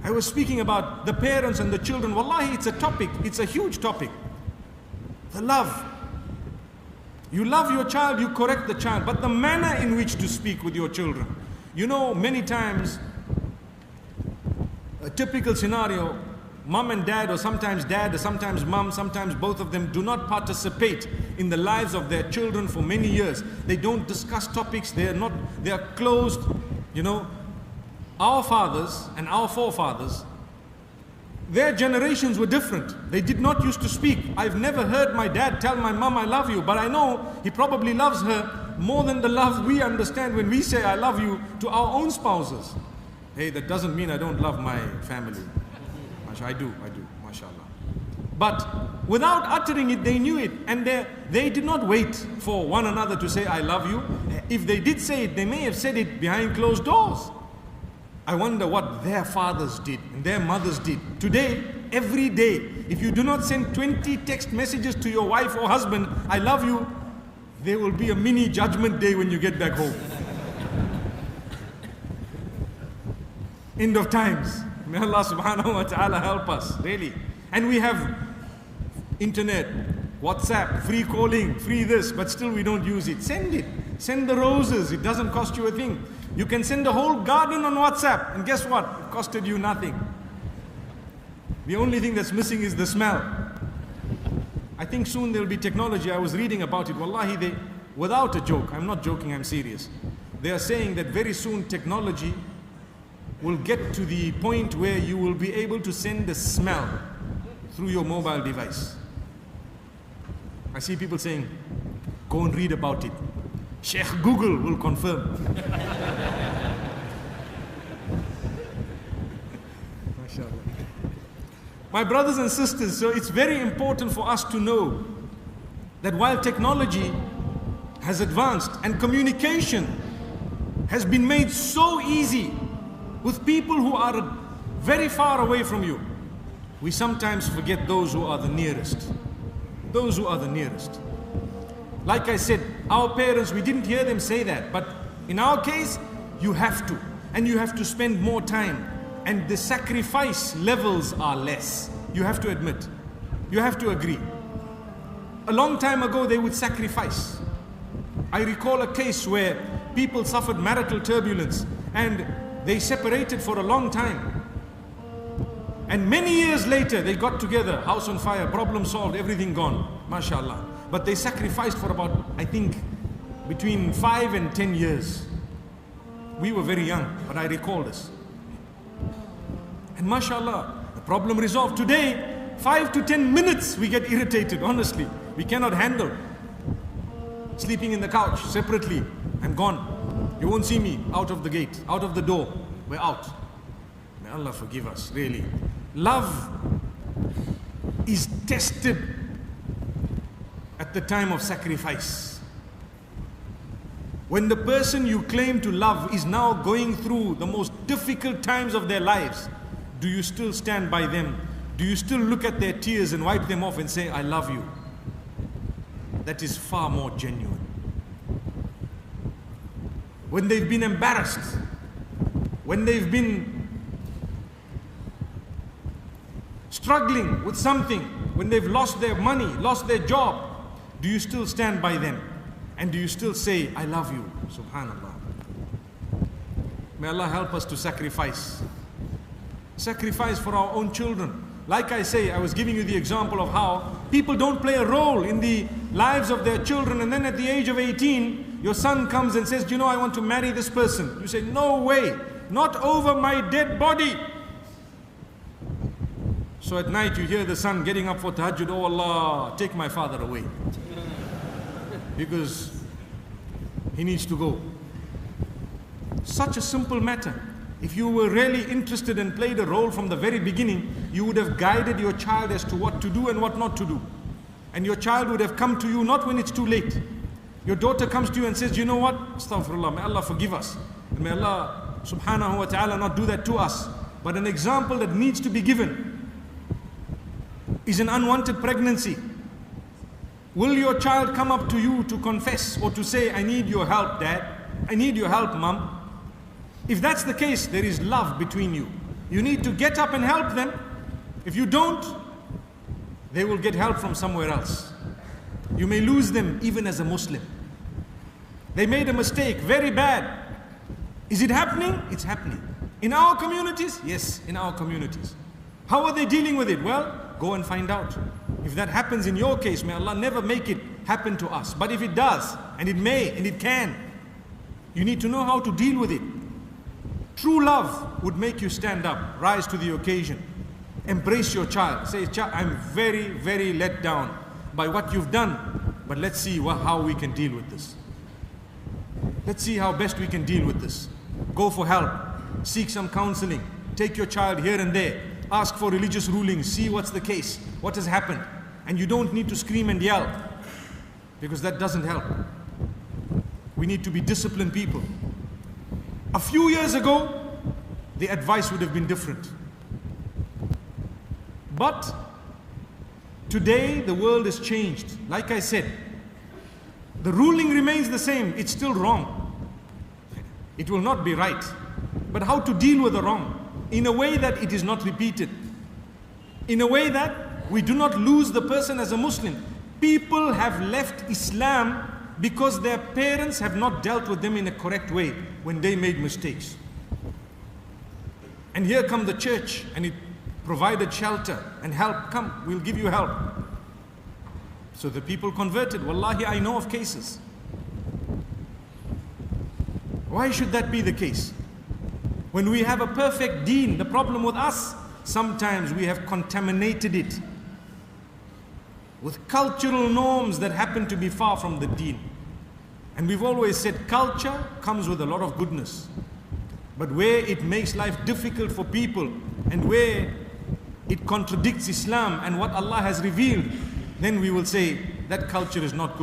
I was speaking about the parents and the children. Wallahi, it's a topic, it's a huge topic. The love. You love your child, you correct the child, but the manner in which to speak with your children. You know, many times, a typical scenario, mom and dad, or sometimes mom, sometimes both of them do not participate in the lives of their children for many years. They don't discuss topics, they are closed. You know, our fathers and our forefathers, their generations were different. They did not used to speak. I've never heard my dad tell my mom, I love you, but I know he probably loves her more than the love we understand when we say I love you to our own spouses. Hey, that doesn't mean I don't love my family. I do, mashallah. But without uttering it, they knew it, and they did not wait for one another to say I love you. If they did say it, they may have said it behind closed doors. I wonder what their fathers did and their mothers did. Today, every day, if you do not send 20 text messages to your wife or husband, I love you, there will be a mini judgment day when you get back home. End of times. May Allah subhanahu wa ta'ala help us, really. And we have internet, WhatsApp, free calling, free this, but still we don't use it. Send it. Send the roses. It doesn't cost you a thing. You can send a whole garden on WhatsApp, and guess what? It costed you nothing. The only thing that's missing is the smell. I think soon there will be technology. I was reading about it. Wallahi, without a joke, I'm not joking, I'm serious. They are saying that very soon technology will get to the point where you will be able to send a smell through your mobile device. I see people saying, go and read about it. Sheikh Google will confirm. MashaAllah. My brothers and sisters, so it's very important for us to know that while technology has advanced and communication has been made so easy with people who are very far away from you, we sometimes forget those who are the nearest. Those who are the nearest. Like I said, our parents, we didn't hear them say that, but in our case, you have to. And you have to spend more time. And the sacrifice levels are less. You have to admit. You have to agree. A long time ago, they would sacrifice. I recall a case where people suffered marital turbulence and they separated for a long time. And many years later, they got together, house on fire, problem solved, everything gone, mashallah. But they sacrificed for about, I think, between 5 and 10 years. We were very young, but I recall this. And mashallah, the problem resolved. Today, 5 to 10 minutes we get irritated, honestly. We cannot handle. Sleeping in the couch, separately, I'm gone. You won't see me out of the gate, out of the door. We're out. May Allah forgive us, really. Love is tested at the time of sacrifice. When the person you claim to love is now going through the most difficult times of their lives, do you still stand by them? Do you still look at their tears and wipe them off and say, I love you? That is far more genuine. When they've been embarrassed, when they've been struggling with something, when they've lost their money, lost their job, do you still stand by them? And do you still say, I love you? Subhanallah. May Allah help us to sacrifice. Sacrifice for our own children. Like I say, I was giving you the example of how people don't play a role in the lives of their children, and then at the age of 18, your son comes and says, you know, I want to marry this person. You say, no way, not over my dead body. So at night you hear the son getting up for tahajjud, oh Allah, take my father away. Because he needs to go. Such a simple matter. If you were really interested and played a role from the very beginning, you would have guided your child as to what to do and what not to do. And your child would have come to you not when it's too late. Your daughter comes to you and says, you know what? Astaghfirullah, may Allah forgive us. And may Allah subhanahu wa ta'ala not do that to us. But an example that needs to be given is an unwanted pregnancy. Will your child come up to you to confess or to say, I need your help, Dad? I need your help, Mom? If that's the case, there is love between you. You need to get up and help them. If you don't, they will get help from somewhere else. You may lose them even as a Muslim. They made a mistake, very bad. Is it happening? It's happening. In our communities? Yes, in our communities. How are they dealing with it? Well, go and find out. If that happens in your case, may Allah never make it happen to us. But if it does, and it may, and it can, you need to know how to deal with it. True love would make you stand up, rise to the occasion, embrace your child. Say, child, I'm very, very let down by what you've done, but let's see how we can deal with this. Let's see how best we can deal with this. Go for help, seek some counseling, take your child here and there, ask for religious rulings, see what's the case, what has happened. And you don't need to scream and yell, because that doesn't help. We need to be disciplined people. A few years ago, the advice would have been different. But today, the world has changed. Like I said, the ruling remains the same. It's still wrong. It will not be right. But how to deal with the wrong? In a way that it is not repeated. In a way that we do not lose the person as a Muslim. People have left Islam because their parents have not dealt with them in a correct way when they made mistakes. And here come the church, and it provided shelter and help. Come, we'll give you help. So the people converted. Wallahi, I know of cases. Why should that be the case? When we have a perfect deen, the problem with us, sometimes we have contaminated it with cultural norms that happen to be far from the deen. And we've always said culture comes with a lot of goodness. But where it makes life difficult for people and where it contradicts Islam and what Allah has revealed, then we will say that culture is not good.